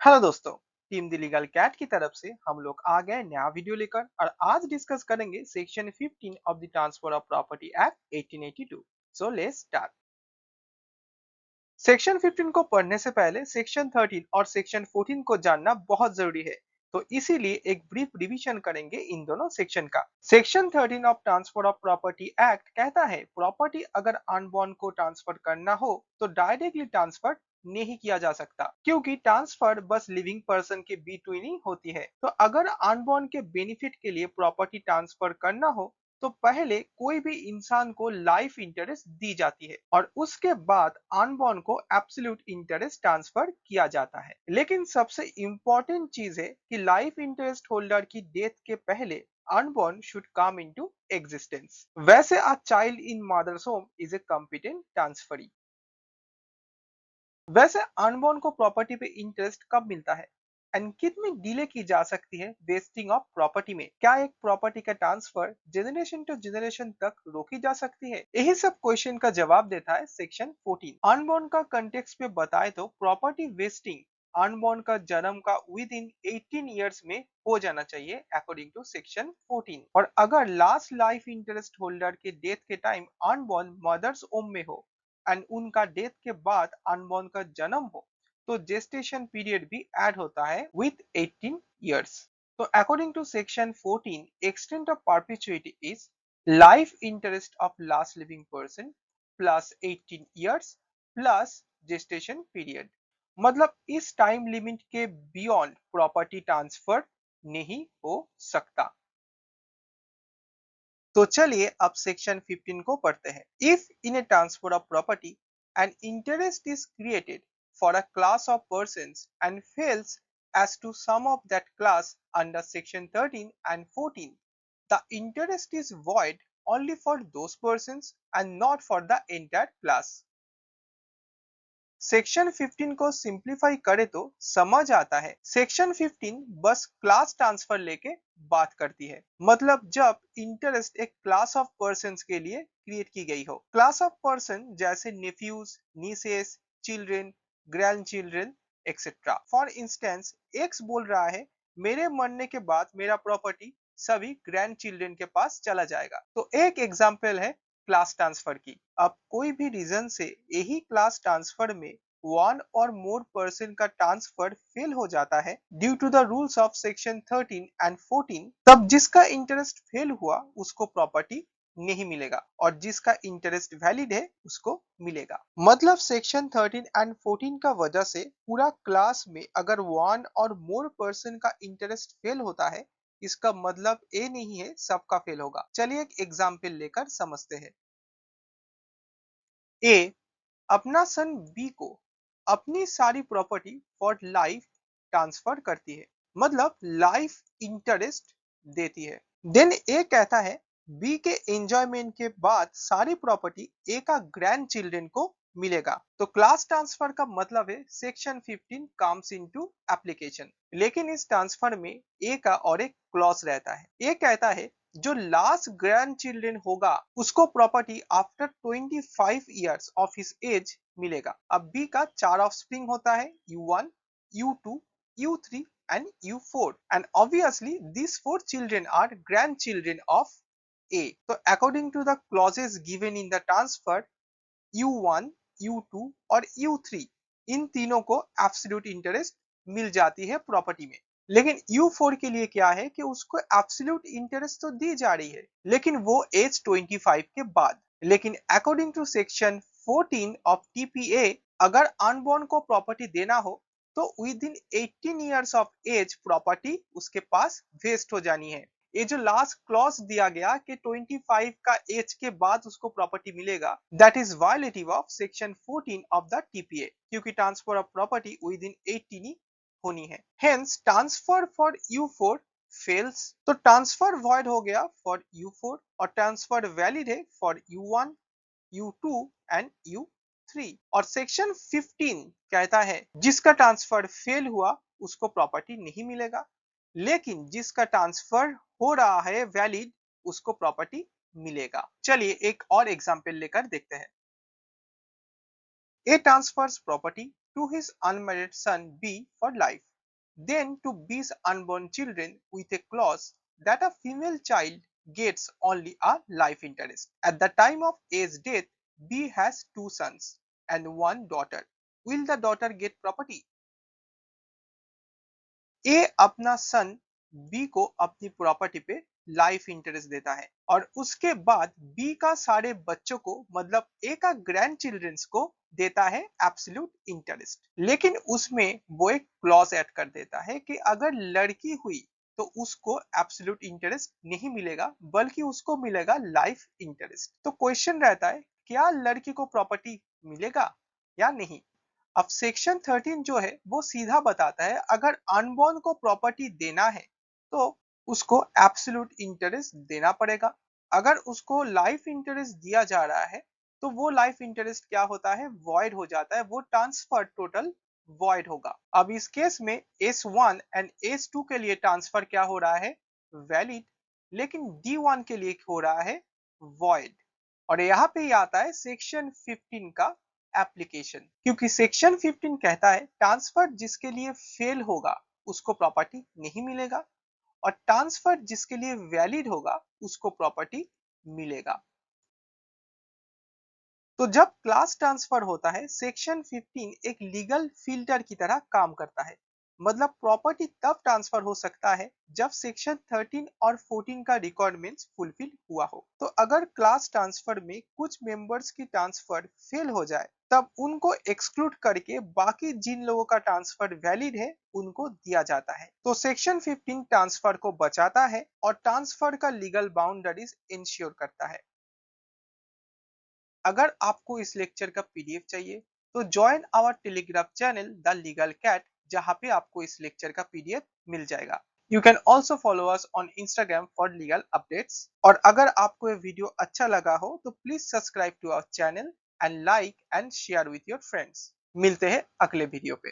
Hello दोस्तों। Team the legal cat की तरफ से हम लोग आ गए नया वीडियो लेकर और आज डिस्कस करेंगे section 15 of the transfer of property act 1882। So let's start. Section 15 को पढ़ने से पहले सेक्शन 13 और सेक्शन 14 को जानना बहुत जरूरी है। तो इसीलिए एक ब्रीफ रिवीजन करेंगे इन दोनों सेक्शन का। Section 13 of transfer of property act कहता है प्रॉपर्टी अगर अनबॉर्न को ट्रांसफर करना हो तो डायरेक्टली ट्रांसफर नहीं किया जा सकता, क्योंकि ट्रांसफर बस लिविंग पर्सन के बिटवीन ही होती है। तो अगर अनबॉर्न के बेनिफिट के लिए प्रॉपर्टी ट्रांसफर करना हो तो पहले कोई भी इंसान को लाइफ इंटरेस्ट दी जाती है और उसके बाद अनबॉर्न को एब्सोल्यूट इंटरेस्ट ट्रांसफर किया जाता है। लेकिन सबसे इंपॉर्टेंट चीज है कि लाइफ इंटरेस्ट होल्डर की डेथ के पहले unborn should come into existence. वैसे a child in mother's womb is a competent transferee. वैसे अनबॉर्न को प्रॉपर्टी पे इंटरेस्ट कब मिलता है एंड कितनी डिले की जा सकती है वेस्टिंग ऑफ प्रॉपर्टी में? क्या एक प्रॉपर्टी का ट्रांसफर जनरेशन टू जनरेशन तक रोकी जा सकती है? यही सब क्वेश्चन का जवाब देता है सेक्शन 14। अनबॉर्न का कंटेक्स्ट में बताए तो प्रॉपर्टी वेस्टिंग अनबॉर्न का जन्म का विद इन 18 ईयर्स में हो जाना चाहिए अकॉर्डिंग टू सेक्शन 14। और अगर लास्ट लाइफ इंटरेस्ट होल्डर के डेथ के टाइम अनबॉर्न मदर्स ओम में हो एंड उनका डेथ के बाद अनबॉर्न का जन्म हो तो जेस्टेशन पीरियड भी ऐड होता है विथ 18 इयर्स। तो according to section 14 extent of perpetuity is life interest of last living person plus 18 years plus gestation period. मतलब इस टाइम लिमिट के बियॉन्ड प्रॉपर्टी ट्रांसफर नहीं हो सकता। तो चलिए अब सेक्शन 15 को पढ़ते हैं। If in A transfer of property an interest is created for a class of persons and fails as to some of that class under section 13 and 14, the interest is void only for those persons and not for the entire class। Section 15 को simplify करे तो समझ आता है section 15 बस class transfer लेके बात करती है। मतलब जब इंटरेस्ट एक क्लास ऑफ पर्संस के लिए क्रिएट की गई हो, क्लास ऑफ पर्सन जैसे nephews, nieces, children, grand children etcetera. For instance x बोल रहा है मेरे मरने के बाद मेरा प्रॉपर्टी सभी ग्रैंड चिल्ड्रन के पास चला जाएगा। तो एक एग्जाम्पल है क्लास ट्रांसफर की। अब कोई भी रीजन से यही क्लास ट्रांसफर में वन और मोर पर्सन का ट्रांसफर फेल हो जाता है due to the rules of section 13 and 14, तब जिसका इंटरेस्ट फेल हुआ उसको प्रॉपर्टी नहीं मिलेगा और जिसका इंटरेस्ट वैलिड है उसको मिलेगा। मतलब सेक्शन 13 एंड 14 का वजह से पूरा क्लास में अगर वन और मोर पर्सन का इंटरेस्ट फेल होता है इसका मतलब ये नहीं है सबका फेल होगा। चलिए एक एग्जाम्पल लेकर समझते हैं। ए अपना सन बी को अपनी सारी प्रॉपर्टी फॉर लाइफ ट्रांसफर करती है, मतलब लाइफ इंटरेस्ट देती है। देन ए कहता है बी के एंजॉयमेंट के बाद सारी प्रॉपर्टी ए का ग्रैंड चिल्ड्रन को मिलेगा। तो क्लास ट्रांसफर का मतलब है सेक्शन 15 कम्स इनटू एप्लीकेशन। लेकिन इस ट्रांसफर में ए का और एक क्लॉज रहता है। ए कहता है जो लास्ट ग्रैंड चिल्ड्रन होगा उसको property after 25 years of his age मिलेगा। अब बी का चार ऑफस्प्रिंग होता है U1, U2, U3 and U4 and obviously these four children are grandchildren of A। तो according to the clauses given in the transfer U1, U2 और U3 इन तीनों को एब्सोल्यूट इंटरेस्ट मिल जाती है प्रॉपर्टी में। लेकिन U4 के लिए क्या है कि उसको एब्सोल्यूट इंटरेस्ट तो दी जा रही है लेकिन वो एज 25 के बाद। लेकिन according to section 14 of TPA अगर अनबॉर्न को प्रॉपर्टी देना हो तो within 18 years of age property उसके पास वेस्ट हो जानी है। ये जो लास्ट क्लॉज दिया गया कि 25 का एज के बाद उसको प्रॉपर्टी मिलेगा, that is violative of section 14 of the TPA, क्योंकि transfer of property with in 18 ही होनी है। Hence transfer for U4 fails. तो ट्रांसफर वॉइड हो गया फॉर U4 और ट्रांसफर वैलिड है for U1, U2 and U3। और सेक्शन 15 कहता है जिसका ट्रांसफर फेल हुआ उसको प्रॉपर्टी नहीं मिलेगा, लेकिन जिसका ट्रांसफर हो रहा है वैलिड उसको प्रॉपर्टी मिलेगा। चलिए एक और एग्जांपल लेकर देखते हैं। A transfers property to his unmarried son B for life. then to B's unborn children with a clause that a female child gets only a life interest. At the time of A's death, B has two sons and one daughter. Will the daughter get property? ए अपना सन B को अपनी property पे life interest देता है और उसके बाद B का सारे बच्चों को मतलब ए का ग्रैंड चिल्ड्रंस को देता है एब्सोल्यूट इंटरेस्ट। लेकिन उसमें वो एक क्लॉज ऐड कर देता है कि अगर लड़की हुई तो उसको एब्सोल्यूट इंटरेस्ट नहीं मिलेगा बल्कि उसको मिलेगा लाइफ इंटरेस्ट। तो क्वेश्चन रहता है क्या लड़की को प्रॉपर्टी मिलेगा या नहीं। अब सेक्शन 13 जो है वो सीधा बताता है अगर अनबॉर्न को प्रॉपर्टी देना है तो उसको एब्सोल्यूट इंटरेस्ट देना पड़ेगा। अगर उसको लाइफ इंटरेस्ट दिया जा रहा है तो वो लाइफ इंटरेस्ट क्या होता है, वॉइड हो जाता है, वो ट्रांसफर टोटल वॉइड होगा। अब इस केस में S1 एंड S2 के लिए ट्रांसफर क्या हो रहा है, वैलिड, लेकिन D1 के लिए हो रहा है वॉइड। और यहाँ पे ही आता है सेक्शन 15 का एप्लीकेशन, क्योंकि सेक्शन 15 कहता है ट्रांसफर जिसके लिए फेल होगा उसको प्रॉपर्टी नहीं मिलेगा और ट्रांसफर जिसके लिए वैलिड होगा उसको प्रॉपर्टी मिलेगा। तो जब क्लास ट्रांसफर होता है सेक्शन 15 एक लीगल फिल्टर की तरह काम करता है। मतलब प्रॉपर्टी तब ट्रांसफर हो सकता है जब सेक्शन 13 और 14 का रिक्वायरमेंट्स फुलफिल हुआ हो। तो अगर क्लास ट्रांसफर में कुछ मेंबर्स की ट्रांसफर फेल हो जाए तब उनको एक्सक्लूड करके बाकी जिन लोगों का ट्रांसफर वैलिड है उनको दिया जाता है। तो सेक्शन 15 ट्रांसफर को बचाता है और ट्रांसफर का लीगल बाउंड्रीज इंश्योर करता है। अगर आपको इस लेक्चर का पीडीएफ चाहिए तो join our Telegram channel the legal cat, जहां पे आपको इस लेक्चर का पीडीएफ मिल जाएगा। You can also follow us on Instagram for legal updates. और अगर आपको ये वीडियो अच्छा लगा हो तो please subscribe to our channel and like and share with your friends. मिलते हैं अगले वीडियो पे।